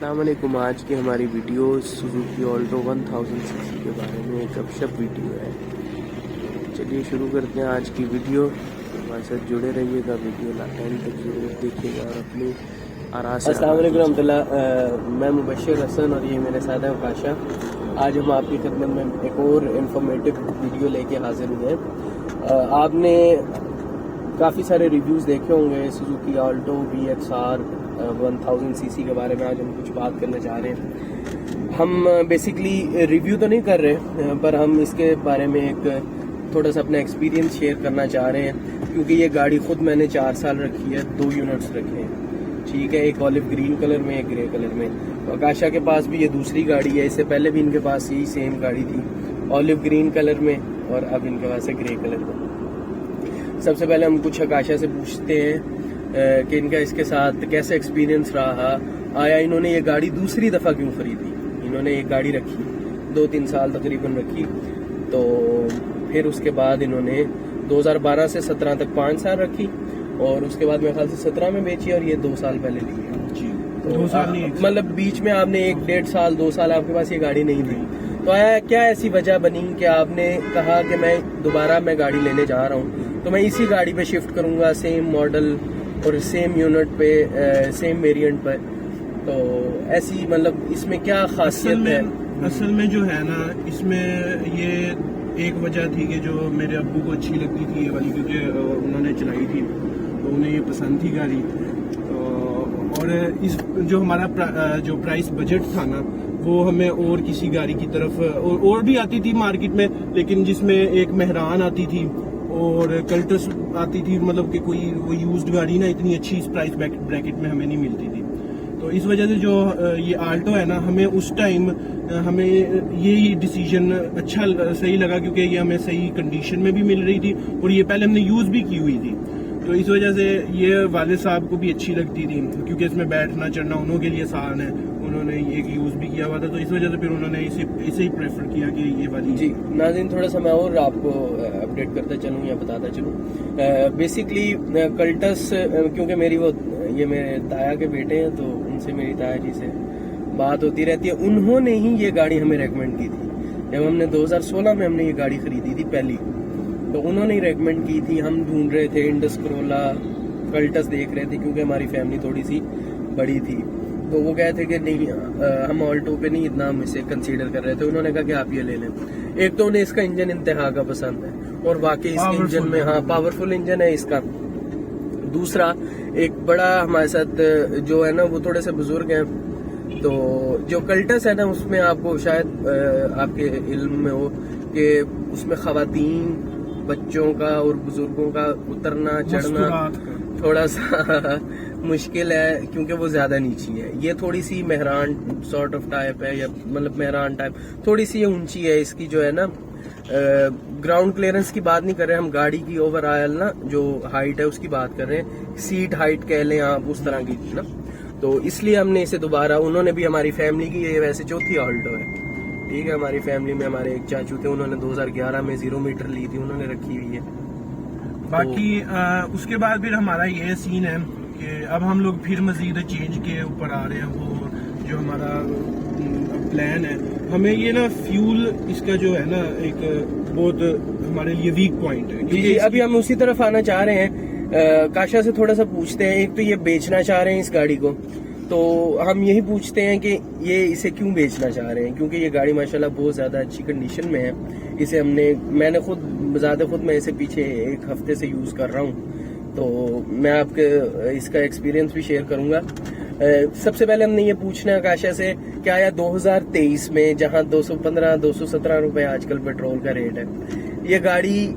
अस्सलाम वालेकुम। आज की हमारी वीडियो सुजुकी ऑल्टो 1000 सीसी के बारे में एक गपशप वीडियो है। चलिए शुरू करते हैं आज की वीडियो। हमारे साथ जुड़े रहिएगा, वीडियो एंड तक जरूर देखिएगा और अपनी आरा से। अस्सलाम वालेकुम रहमतुल्लाह। मैं मुबश्शिर हसन और ये मेरे साथ है काशा। आज हम आपकी खिदमत में एक और इन्फॉर्मेटिव वीडियो लेके हाजिर हुए हैं। आपने काफ़ी सारे रिव्यूज़ देखे होंगे सुजुकी ऑल्टो VXR 1000 सीसी के बारे में। आज हम कुछ बात करना चाह रहे हैं। हम बेसिकली रिव्यू तो नहीं कर रहे, पर हम इसके बारे में एक थोड़ा सा अपना एक्सपीरियंस शेयर करना चाह रहे हैं, क्योंकि ये गाड़ी खुद मैंने 4 साल रखी है। 2 यूनिट्स रखे हैं, ठीक है, एक ऑलिव ग्रीन कलर में, एक ग्रे कलर में। आकाशा के पास भी ये दूसरी गाड़ी है, इससे पहले भी इनके पास यही सेम गाड़ी थी, ऑलिव ग्रीन कलर में, और अब इनके पास है ग्रे कलर में। सबसे पहले हम कुछ आकाशा से पूछते हैं कि इनका इसके साथ कैसा एक्सपीरियंस रहा, आया इन्होंने ये गाड़ी दूसरी दफ़ा क्यों खरीदी। इन्होंने एक गाड़ी रखी 2-3 साल तकरीबन रखी, तो फिर उसके बाद इन्होंने 2012 से 17 तक 5 साल रखी, और उसके बाद मेरे ख्याल से 17 में बेची, और ये 2 साल पहले ली है जी। तो 2 साल नहीं, मतलब बीच में आपने 1-1.5 साल 2 साल आपके पास ये गाड़ी नहीं थी। तो आया क्या ऐसी वजह बनी कि आपने कहा कि मैं दोबारा मैं गाड़ी लेने जा रहा हूँ, तो मैं इसी गाड़ी पे शिफ्ट करूंगा, सेम मॉडल और सेम यूनिट पे, सेम वेरिएंट पे। तो ऐसी मतलब इसमें क्या खासियत है? असल में जो है ना, इसमें ये एक वजह थी कि जो मेरे अब्बू को अच्छी लगती थी ये वाली, क्योंकि उन्होंने चलाई थी तो उन्हें ये पसंद थी गाड़ी। और इस जो हमारा जो प्राइस बजट था ना, वो हमें और किसी गाड़ी की तरफ और भी आती थी मार्केट में, लेकिन जिसमें एक मेहरान आती थी और कल्टस आती थी, मतलब कि कोई वो यूज्ड गाड़ी ना इतनी अच्छी इस प्राइस ब्रैकेट में हमें नहीं मिलती थी। तो इस वजह से जो ये आल्टो है ना, हमें उस टाइम हमें ये डिसीजन अच्छा सही लगा, क्योंकि ये हमें सही कंडीशन में भी मिल रही थी और ये पहले हमने यूज भी की हुई थी। तो इस वजह से ये वाले साहब को भी अच्छी लगती थी, क्योंकि इसमें बैठना चढ़ना उन्हों के लिए आसान है, उन्होंने ये यूज भी किया हुआ था। तो इस वजह से फिर उन्होंने इसे ही प्रेफर किया कि ये वाली। जी नाज़रीन, थोड़ा सा मैं और आपको अपडेट करता चलूँ या बताता चलूँ। बेसिकली कल्टस, क्योंकि मेरी वो ये मेरे ताया के बेटे हैं, तो उनसे मेरी ताया जी से बात होती रहती है। उन्होंने ही ये गाड़ी हमें रेकमेंड की थी जब हमने 2016 में हमने ये गाड़ी खरीदी थी पहली, तो उन्होंने ही रेकमेंड की थी। हम ढूंढ रहे थे, इंडस क्रोला कल्टस देख रहे थे, क्योंकि हमारी फैमिली थोड़ी सी बड़ी थी। तो वो कहे थे कि नहीं, हम ऑल्टो पे नहीं इतना हम इसे कंसीडर कर रहे थे। उन्होंने कहा कि आप ये ले लें। एक तो उन्हें इसका इंजन इंतहा का पसंद है, और वाकई इसके इंजन में, हाँ, पावरफुल इंजन है इसका। दूसरा, एक बड़ा हमारे साथ जो है ना, वो थोड़े से बुजुर्ग हैं, तो जो कल्टस है ना, उसमें आपको शायद आपके इल्म में हो कि उसमें खवातीन, बच्चों का और बुजुर्गों का उतरना चढ़ना थोड़ा सा मुश्किल है, क्योंकि वो ज्यादा नीची है। ये थोड़ी सी मेहरान सॉर्ट ऑफ टाइप है, या मतलब मेहरान टाइप थोड़ी सी ये ऊंची है। इसकी जो है ना, ग्राउंड क्लियरेंस की बात नहीं कर रहे हम, गाड़ी की ओवरऑल ना जो हाइट है उसकी बात कर रहे हैं। सीट हाइट कह लें आप, उस तरह की ना। तो इसलिए हमने इसे दोबारा, उन्होंने भी हमारी फैमिली की, ये वैसे चौथी ऑल्टो है, ठीक है। हमारी फैमिली में हमारे एक चाचू थे, उन्होंने 2011 में 0 मीटर ली थी, उन्होंने रखी हुई है। बाकी उसके बाद फिर हमारा ये सीन है कि अब हम लोग फिर मजीद चेंज के ऊपर आ रहे हैं। वो जो हमारा प्लान है, हमें ये ना फ्यूल इसका जो है ना, एक बहुत हमारे लिए वीक पॉइंट है। जी, अभी हम उसी तरफ आना चाह रहे हैं। काशा से थोड़ा सा पूछते हैं। एक तो ये बेचना चाह रहे हैं इस गाड़ी को, तो हम यही पूछते हैं कि ये इसे क्यों बेचना चाह रहे हैं, क्योंकि ये गाड़ी माशाल्लाह बहुत ज्यादा अच्छी कंडीशन में है। इसे मैंने खुद मैं इसे पीछे 1 हफ्ते से यूज कर रहा हूँ, तो मैं आपके इसका एक्सपीरियंस भी शेयर करूंगा। सबसे पहले हमने ये पूछना है काशा से, क्या आया 2023 में, जहां 215-217 रुपए आजकल पेट्रोल का रेट है, ये गाड़ी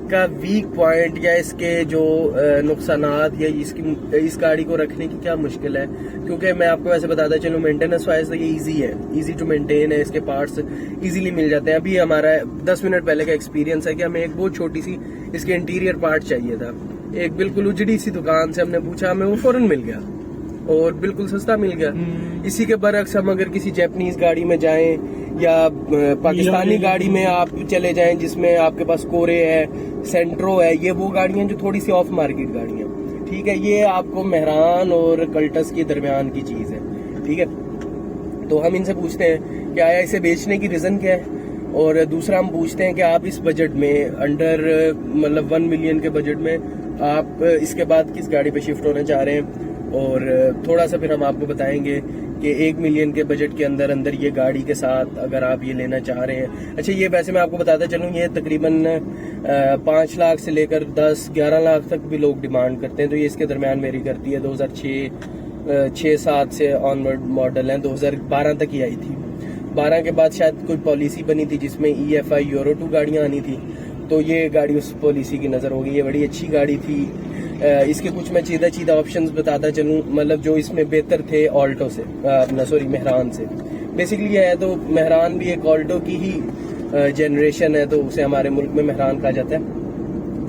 का वीक पॉइंट या इसके जो नुकसानात, या इस गाड़ी को रखने की क्या मुश्किल है? क्योंकि मैं आपको वैसे बताता चलूं, मेंटेनेंस वाइज तो ये इजी है, इजी टू मेंटेन है, इसके पार्ट्स इजीली मिल जाते हैं। अभी हमारा 10 मिनट पहले का एक्सपीरियंस है कि हमें एक बहुत छोटी सी इसके इंटीरियर पार्ट चाहिए था। एक बिल्कुल उजड़ी सी दुकान से हमने पूछा, हमें वो फौरन मिल गया और बिल्कुल सस्ता मिल गया। इसी के बरक्स हम अगर किसी जापानीज गाड़ी में जाएं या पाकिस्तानी गाड़ी में आप चले जाएं, जिसमें आपके पास कोरे है, सेंट्रो है, ये वो गाड़ियां जो थोड़ी सी ऑफ मार्केट गाड़ियां, ठीक है। ये आपको मेहरान और कल्टस के दरमियान की चीज है, ठीक है। तो हम इनसे पूछते हैं कि आया इसे बेचने की रीज़न क्या है, और दूसरा हम पूछते हैं कि आप इस बजट में अंडर मतलब 1 मिलियन के बजट में आप इसके बाद किस गाड़ी पे शिफ्ट होना चाह रहे हैं, और थोड़ा सा फिर हम आपको बताएंगे कि 1 मिलियन के बजट के अंदर अंदर ये गाड़ी के साथ अगर आप ये लेना चाह रहे हैं। अच्छा, ये वैसे मैं आपको बताता चलूँ, ये तकरीबन 5 लाख से लेकर 10-11 लाख तक भी लोग डिमांड करते हैं, तो ये इसके दरमियान मेरी करती है। 2006-7 से ऑनवर्ड मॉडल है, 2012 तक ही आई थी। 12 के बाद शायद कोई पॉलिसी बनी थी जिसमें EFI यूरो 2 गाड़ियाँ आनी थी, तो ये गाड़ी उस पॉलिसी की नज़र होगी। ये बड़ी अच्छी गाड़ी थी। इसके कुछ मैं सीधा ऑप्शंस बताता चलूँ, मतलब जो इसमें बेहतर थे ऑल्टो से, मेहरान से। बेसिकली ये है तो मेहरान भी एक ऑल्टो की ही जनरेशन है, तो उसे हमारे मुल्क में मेहरान कहा जाता है।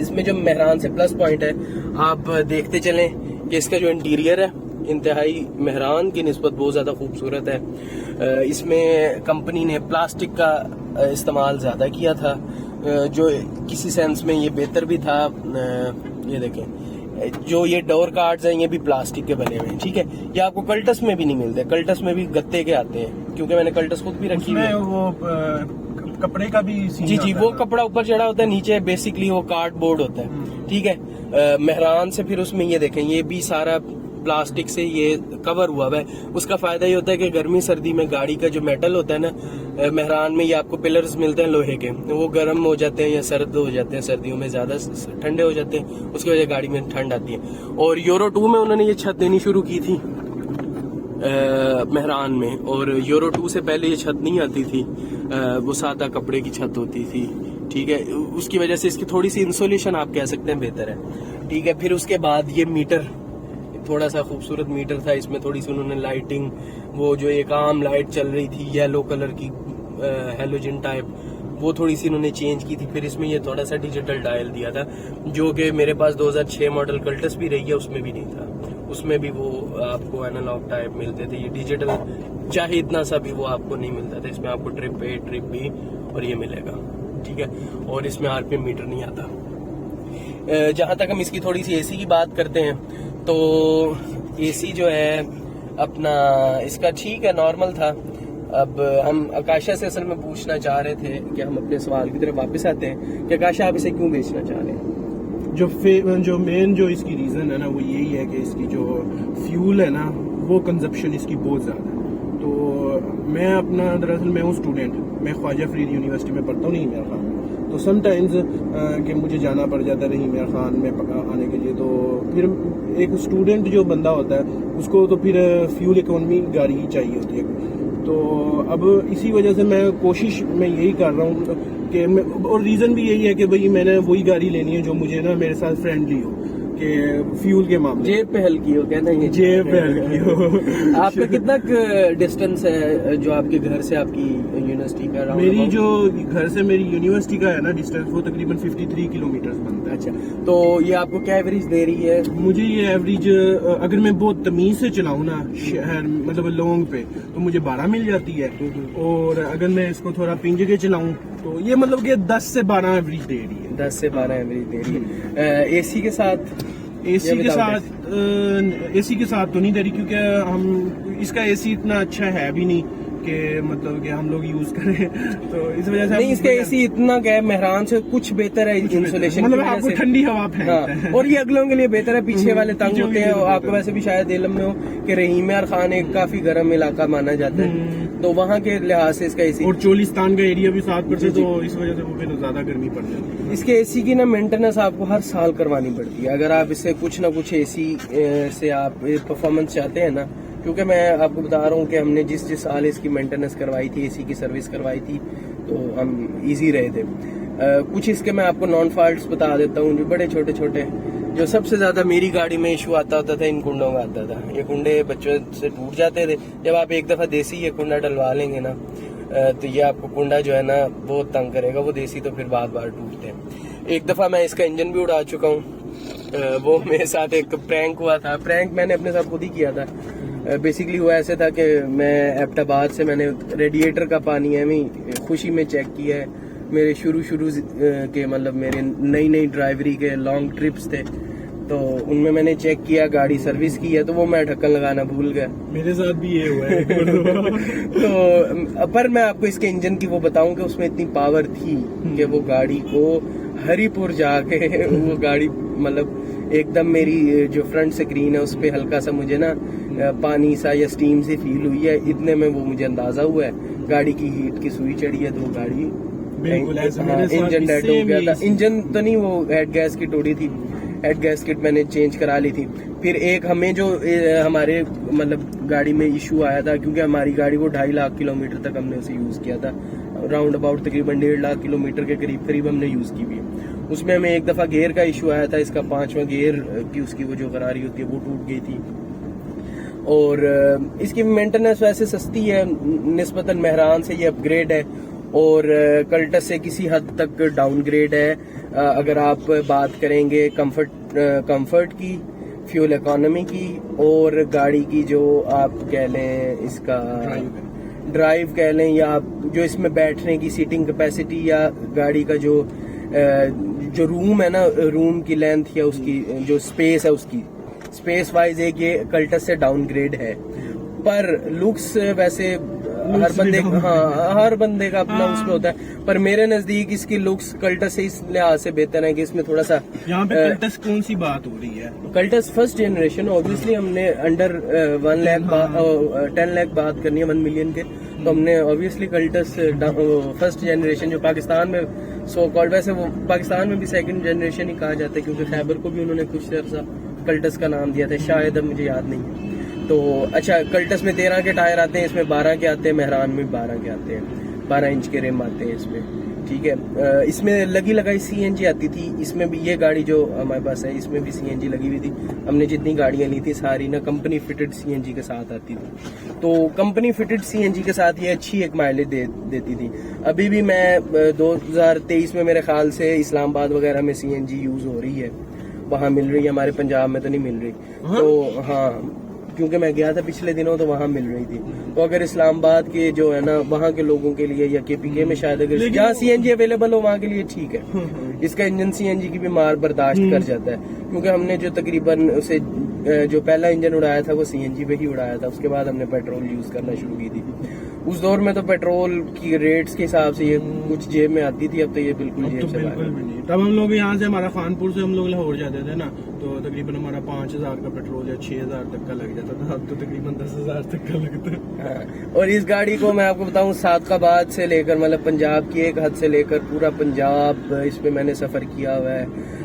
इसमें जो मेहरान से प्लस पॉइंट है, आप देखते चलें कि इसका जो इंटीरियर है इंतहाई मेहरान की निस्बत बहुत ज़्यादा खूबसूरत है। इसमें कंपनी ने प्लास्टिक का इस्तेमाल ज़्यादा किया था, जो किसी सेंस में ये बेहतर भी था। ये देखें, जो ये डोर कार्ड्स हैं ये भी प्लास्टिक के बने हुए हैं, ठीक है। ये आपको कल्टस में भी नहीं मिलते, कल्टस में भी गत्ते के आते हैं, क्योंकि मैंने कल्टस खुद भी रखी है। वो कपड़े का भी जी, वो कपड़ा ऊपर चढ़ा होता है, नीचे बेसिकली वो कार्डबोर्ड होता है, ठीक है। मेहरान से फिर उसमें ये देखें, ये भी सारा प्लास्टिक से ये कवर हुआ है। उसका फायदा ये होता है कि गर्मी सर्दी में गाड़ी का जो मेटल होता है ना, मेहरान में ये आपको पिलर्स मिलते हैं लोहे के, वो गर्म हो जाते हैं या सर्द हो जाते हैं, सर्दियों में ज्यादा ठंडे हो जाते हैं, उसकी वजह गाड़ी में ठंड आती है। और यूरो 2 में उन्होंने ये छत देनी शुरू की थी मेहरान में, और यूरो 2 से पहले ये छत नहीं आती थी, वो सादा कपड़े की छत होती थी, ठीक है। उसकी वजह से इसकी थोड़ी सी इंसुलेशन आप कह सकते हैं बेहतर है, ठीक है। फिर उसके बाद ये मीटर थोड़ा सा खूबसूरत मीटर था, इसमें थोड़ी सी उन्होंने लाइटिंग, वो जो एक आम लाइट चल रही थी येलो कलर की हेलोजन टाइप, वो थोड़ी सी इन्होंने चेंज की थी। फिर इसमें ये थोड़ा सा डिजिटल डायल दिया था, जो कि मेरे पास 2006 मॉडल कल्टस भी रही है, उसमें भी नहीं था। उसमें भी वो आपको एनालॉग टाइप मिलते थे, ये डिजिटल चाहे इतना सा भी वो आपको नहीं मिलता था। इसमें आपको ट्रिप A ट्रिप B और ये मिलेगा, ठीक है। और इसमें RPM मीटर नहीं आता। जहां तक हम इसकी थोड़ी सी AC की बात करते हैं, तो AC जो है अपना इसका ठीक है, नॉर्मल था। अब हम आकाशा से असल में पूछना चाह रहे थे कि हम अपने सवाल की तरफ वापस आते हैं कि आकाशा आप इसे क्यों बेचना चाह रहे हैं। जो मेन जो इसकी रीज़न है ना, वो यही है कि इसकी जो फ्यूल है ना, वो कंजप्शन इसकी बहुत ज़्यादा है। तो मैं अपना दरअसल मैं हूँ स्टूडेंट, मैं ख्वाजा फरीद यूनिवर्सिटी में पढ़ता हूँ, नहीं मेरा खान में। तो समटाइम्स कि मुझे जाना पड़ जाता है रही मेरा खान में आने के लिए, तो फिर एक स्टूडेंट जो बंदा होता है उसको तो फिर फ्यूल इकोनॉमी गाड़ी ही चाहिए होती है। तो अब इसी वजह से मैं कोशिश मैं यही कर रहा हूँ कि और रीज़न भी यही है कि भाई मैंने वही गाड़ी लेनी है जो मुझे ना मेरे साथ फ्रेंडली हो, कि फ्यूल के मामले जेब पे हल्की हो, कहना ये जेब पे हल्की हो। आपका कितना डिस्टेंस है जो आपके घर से आपकी यूनिवर्सिटी का? मेरी जो घर से मेरी यूनिवर्सिटी का है ना डिस्टेंस, वो तकरीबन 53 किलोमीटर बनता है। अच्छा, तो ये आपको क्या एवरेज दे रही है? मुझे ये एवरेज अगर मैं बहुत तमीज से चलाऊँ ना शहर मतलब लॉन्ग पे, तो मुझे 12 मिल जाती है, और अगर मैं इसको थोड़ा पिंज के चलाऊँ तो ये मतलब कि 10 से 12 एवरेज दे रही है। 10 से 12 एवरेज दे रही है। AC के साथ AC के साथ तो नहीं दे रही, क्योंकि हम इसका AC इतना अच्छा है भी नहीं कि मतलब कि हम लोग यूज करें, तो इस वजह से नहीं, इसका AC इतना क्या है, मेहरान से कुछ बेहतर है इंसुलेशन, मतलब आपको ठंडी हवा फेंकता है। और ये अगलों के लिए बेहतर है, पीछे वाले तंग होते हैं। और आपको वैसे भी शायद इल्म में हो कि रहीम यार खान एक काफी गर्म इलाका माना जाता है, तो वहाँ के लिहाज से इसका AC, और चोलिस्तान का एरिया भी 7%, तो इस वजह से वो फिर ज्यादा गर्मी पड़ जाती है। इसके AC की ना मेंटेनेंस आपको हर साल करवानी पड़ती है, अगर आप इसे कुछ ना कुछ AC से आप परफॉर्मेंस चाहते हैं ना। क्योंकि मैं आपको बता रहा हूँ कि हमने जिस साल इसकी मेंटेनेंस करवाई थी, AC की सर्विस करवाई थी, तो हम इजी रहे थे। कुछ इसके मैं आपको नॉन फॉल्ट्स बता देता हूँ, जो बड़े छोटे छोटे, जो सबसे ज्यादा मेरी गाड़ी में इशू आता होता था, इन कुंडों का आता था। ये कुंडे बच्चों से टूट जाते थे। जब आप एक दफा देसी ये कुंडा डलवा लेंगे ना, तो ये आपको कुंडा जो है ना बहुत तंग करेगा। वो देसी तो फिर बार बार टूटते हैं। एक दफा मैं इसका इंजन भी उड़ा चुका हूँ, वो मेरे साथ एक प्रैंक हुआ था। प्रैंक मैंने अपने साथ खुद ही किया था। बेसिकली हुआ ऐसे था कि मैं एबटाबाद से मैंने रेडिएटर का पानी है मैं खुशी में चेक किया है। मेरे शुरू के मतलब मेरे नई ड्राइवरी के लॉन्ग ट्रिप्स थे, तो उनमें मैंने चेक किया, गाड़ी सर्विस की है, तो वो मैं ढक्कन लगाना भूल गया। मेरे साथ भी ये हुआ है। तो पर मैं आपको इसके इंजन की वो बताऊं कि उसमें इतनी पावर थी कि वो गाड़ी को हरिपुर जाके वो गाड़ी मतलब एकदम मेरी जो फ्रंट स्क्रीन है उस पे हल्का सा मुझे ना पानी सा या स्टीम सी फील हुई है, इतने में वो मुझे अंदाजा हुआ है गाड़ी की हीट की सुई चढ़ी है, तो गाड़ी बिल्कुल ऐसा मेरे साथ इंजन भी डेड हो same गया था। यही इंजन तो नहीं, वो हेड गैस की टोड़ी थी, हेड गैस किट मैंने चेंज करा ली थी। फिर एक हमें जो हमारे मतलब गाड़ी में इशू आया था, क्योंकि हमारी गाड़ी को 2.5 लाख किलोमीटर तक हमने उसे यूज किया था, राउंड अबाउट तकरीबन 1.5 लाख किलोमीटर के करीब हमने यूज की भी है। उसमें हमें एक दफा गियर का इशू आया था, इसका 5वां गियर की उसकी वो जो करारी होती है वो टूट गई थी। और इसकी मेंटेनेंस वैसे सस्ती है निस्बतन, मेहरान से ये अपग्रेड है और कल्टस से किसी हद तक डाउनग्रेड है। अगर आप बात करेंगे कंफर्ट की, फ्यूल इकोनॉमी की और गाड़ी की जो आप कह लें इसका ड्राइव कह लें, या जो इसमें बैठने की सीटिंग कैपेसिटी, या गाड़ी का जो रूम है ना, रूम की लेंथ या उसकी जो स्पेस है, उसकी स्पेस वाइज एक ये कल्टस से डाउनग्रेड है। पर लुक्स वैसे हर बंदे का अपना उसमें होता है, पर मेरे नजदीक इसकी लुक्स कल्टस से इस लिहाज से बेहतर है कि इसमें थोड़ा सा यहाँ पे कल्टस कौन सी बात हो रही है? कल्टस फर्स्ट जनरेशन, ऑब्वियसली हमने अंडर 10 लाख बात करनी है 1 मिलियन के, तो हमने ऑब्वियसली कल्टस फर्स्ट जनरेशन जो पाकिस्तान में सो कॉल्ड, वैसे वो पाकिस्तान में भी सेकंड जनरेशन ही कहा जाता है, क्योंकि खैबर को भी उन्होंने कुछ अर्सा कल्टस का नाम दिया था, शायद अब मुझे याद नहीं है। तो अच्छा, कल्टस में 13 के टायर आते हैं, इसमें 12 के आते हैं, मेहरान में 12 के आते हैं, 12 इंच के रिम आते हैं इसमें, ठीक है। इसमें लगी लगाई CNG आती थी, इसमें भी ये गाड़ी जो हमारे पास है इसमें भी CNG लगी हुई थी। हमने जितनी गाड़ियां ली थी सारी ना कंपनी फिटेड CNG के साथ आती थी, तो कंपनी फिटेड CNG के साथ ये अच्छी एक माइलेज देती थी। अभी भी मैं 2023 में मेरे ख्याल से इस्लामाबाद वगैरह में CNG यूज हो रही है, वहाँ मिल रही है, हमारे पंजाब में तो नहीं मिल रही। तो हाँ, क्योंकि मैं गया था पिछले दिनों तो वहाँ मिल रही थी। तो अगर इस्लामाबाद के जो है ना वहाँ के लोगों के लिए या KPK में शायद अगर जहाँ CNG अवेलेबल हो वहाँ के लिए ठीक है, इसका इंजन CNG की भी मार बर्दाश्त कर जाता है, क्योंकि हमने जो तकरीबन उसे जो पहला इंजन उड़ाया था वो CNG पे ही उड़ाया था, उसके बाद हमने पेट्रोल यूज करना शुरू की थी। उस दौर में तो पेट्रोल की रेट्स के हिसाब से ये कुछ जेब में आती थी, अब तो ये बिल्कुल जेब से बाहर है। तब हम लोग यहाँ से हमारा खानपुर से हम लोग लाहौर जाते थे ना, तो तकरीबन हमारा 5,000 का पेट्रोल या 6,000 तक का लग जाता था, अब तो तकरीबन 10,000 तक का लगता है। हाँ, और इस गाड़ी को मैं आपको बताऊं सादकाबाद से लेकर मतलब पंजाब की एक हद से लेकर पूरा पंजाब इसमें मैंने सफर किया हुआ है।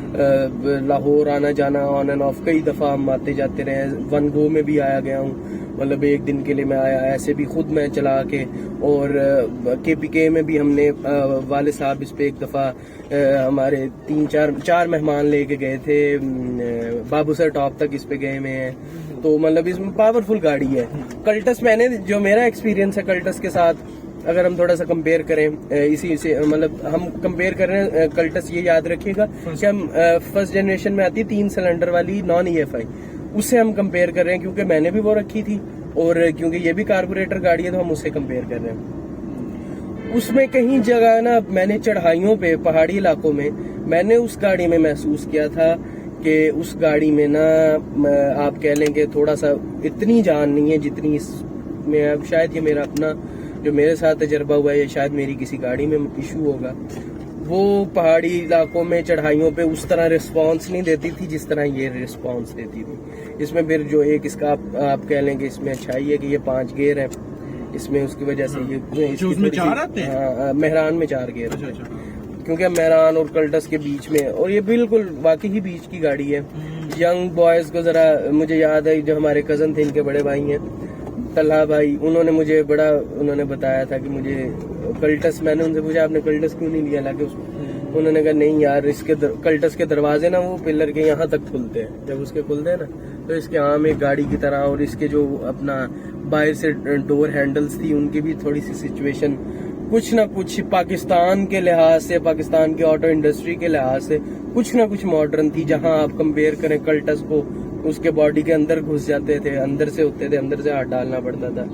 लाहौर आना जाना ऑन एंड ऑफ कई दफा हम आते जाते रहे, वन गो में भी आया गया हूँ, मतलब एक दिन के लिए मैं आया, ऐसे भी खुद मैं चला के। और KPK में भी हमने वाले साहब इस पे एक दफा हमारे 3-4 मेहमान लेके गए थे, बाबूसर टॉप तक इस पे गए हुए हैं। तो मतलब इसमें पावरफुल गाड़ी है। कल्टस मैंने जो मेरा एक्सपीरियंस है कल्टस के साथ, अगर हम थोड़ा सा कंपेयर करें इसी से, मतलब हम कंपेयर कर रहे हैं कल्टस, ये याद रखिएगा कि हम फर्स्ट जनरेशन में आती है 3 सिलेंडर वाली नॉन EFI, उससे हम कंपेयर कर रहे हैं, क्योंकि मैंने भी वो रखी थी और क्योंकि ये भी कार्बोरेटर गाड़ी है तो हम उससे कंपेयर कर रहे हैं। उसमें कहीं जगह ना मैंने चढ़ाइयों पे पहाड़ी इलाकों में मैंने उस गाड़ी में महसूस किया था कि उस गाड़ी में ना आप कह लें कि थोड़ा सा इतनी जान नहीं है जितनी इसमें। अब शायद ये मेरा अपना जो मेरे साथ तजर्बा हुआ है, शायद मेरी किसी गाड़ी में इशू होगा। वो पहाड़ी इलाकों में चढ़ाइयों पे उस तरह रिस्पांस नहीं देती थी जिस तरह ये रिस्पांस देती थी। इसमें फिर जो एक इसका आप कह लेंगे इसमें अच्छाई है कि ये 5 गियर है इसमें, उसकी वजह से ये उसमें 4 आते हैं। मेहरान में 4 गियर, अच्छा। क्योंकि मेहरान और कल्टस के बीच में, और ये बिल्कुल वाकई ही बीच की गाड़ी है। यंग बॉयज को जरा मुझे याद है, जो हमारे कजन थे इनके बड़े भाई हैं तल्हा भाई, उन्होंने बताया था कि मुझे कल्टस, मैंने उनसे पूछा आपने कल्टस क्यों नहीं लिया, हालांकि उन्होंने कहा नहीं यार इसके कल्टस के दरवाजे ना वो पिलर के यहाँ तक खुलते हैं, जब उसके खुलते हैं ना तो इसके आम एक गाड़ी की तरह, और इसके जो अपना बाहर से डोर हैंडल्स थी उनकी भी थोड़ी सी सिचुएशन कुछ ना कुछ पाकिस्तान के लिहाज से, पाकिस्तान की ऑटो इंडस्ट्री के लिहाज से कुछ ना कुछ मॉडर्न थी। जहां आप कंपेयर करें कल्टस को, उसके बॉडी के अंदर घुस जाते थे, अंदर से होते थे, अंदर से हाथ डालना पड़ता था।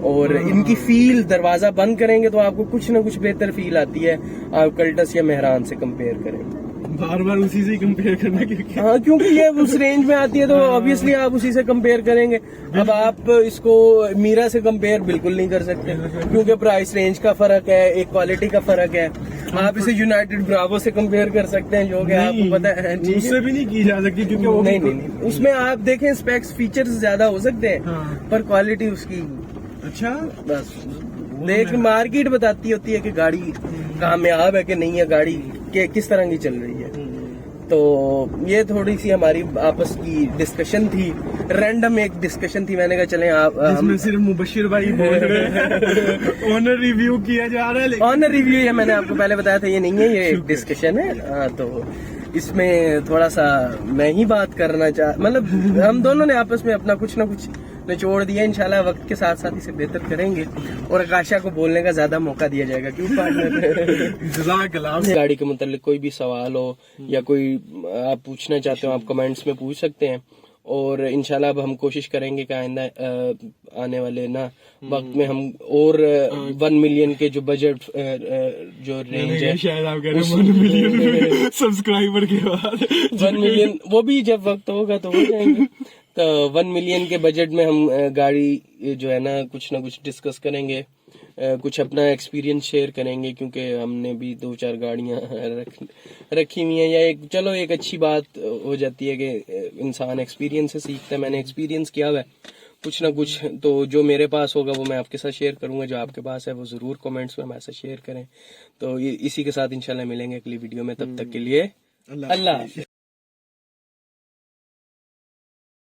और इनकी फील, दरवाजा बंद करेंगे तो आपको कुछ ना कुछ बेहतर फील आती है, आप कल्टस या मेहरान से कंपेयर करें। बार बार उसी से कंपेयर करना क्योंकि हाँ, क्योंकि ये उस रेंज में आती है तो ऑब्वियसली आप उसी से कंपेयर करेंगे। अब आप इसको मीरा से कंपेयर बिल्कुल नहीं कर सकते, क्योंकि प्राइस रेंज का फर्क है, एक क्वालिटी का फर्क है। आप इसे यूनाइटेड ब्रावो से कंपेयर कर सकते हैं, जो कि आपको पता है। उससे भी नहीं की जा सकती क्योंकि वो नहीं, उसमें आप देखें स्पेक्स फीचर्स ज्यादा हो सकते हैं, हाँ। पर क्वालिटी उसकी अच्छा बस देख मार्केट बताती होती है कि गाड़ी कामयाब है कि नहीं है, गाड़ी के किस तरह की चल रही है। तो ये थोड़ी सी हमारी आपस की डिस्कशन थी, रैंडम एक डिस्कशन थी। मैंने कहा चलें आप इसमें सिर्फ मुबशिर भाई बोल रहे हैं, ऑनर रिव्यू किया जा रहा है। ऑनर रिव्यू है, मैंने आपको पहले बताया था, ये नहीं है, ये एक डिस्कशन है। हाँ, तो इसमें थोड़ा सा मैं ही बात करना मतलब हम दोनों ने आपस में अपना कुछ ना कुछ निचोड़ दिया। इंशाल्लाह वक्त के साथ साथ इसे बेहतर करेंगे और आकाशा को बोलने का ज्यादा मौका दिया जाएगा। क्यों पार्टनर? गाड़ी के मुतालिक कोई भी सवाल हो या कोई आप पूछना चाहते हो, आप कमेंट्स में पूछ सकते हैं। और इंशाल्लाह अब हम कोशिश करेंगे कि आइंदा आने वाले ना वक्त में हम और 1 मिलियन के जो बजट जो रेंज है, शायद आप कह रहे हैं 1 मिलियन सब्सक्राइबर के बाद 1 मिलियन वो भी जब वक्त होगा तो हो जाएंगे। तो 1 मिलियन के बजट में हम गाड़ी जो है ना कुछ डिस्कस करेंगे, कुछ अपना एक्सपीरियंस शेयर करेंगे, क्योंकि हमने भी 2-4 गाड़ियां रखी हुई हैं। या एक अच्छी बात हो जाती है कि इंसान एक्सपीरियंस से सीखता है। मैंने एक्सपीरियंस किया हुआ है कुछ ना कुछ, तो जो मेरे पास होगा वो मैं आपके साथ शेयर करूंगा, जो आपके पास है वो जरूर कमेंट्स में हमारे साथ शेयर करें। तो इसी के साथ इंशाल्लाह मिलेंगे अगली वीडियो में, तब तक के लिए अल्लाह।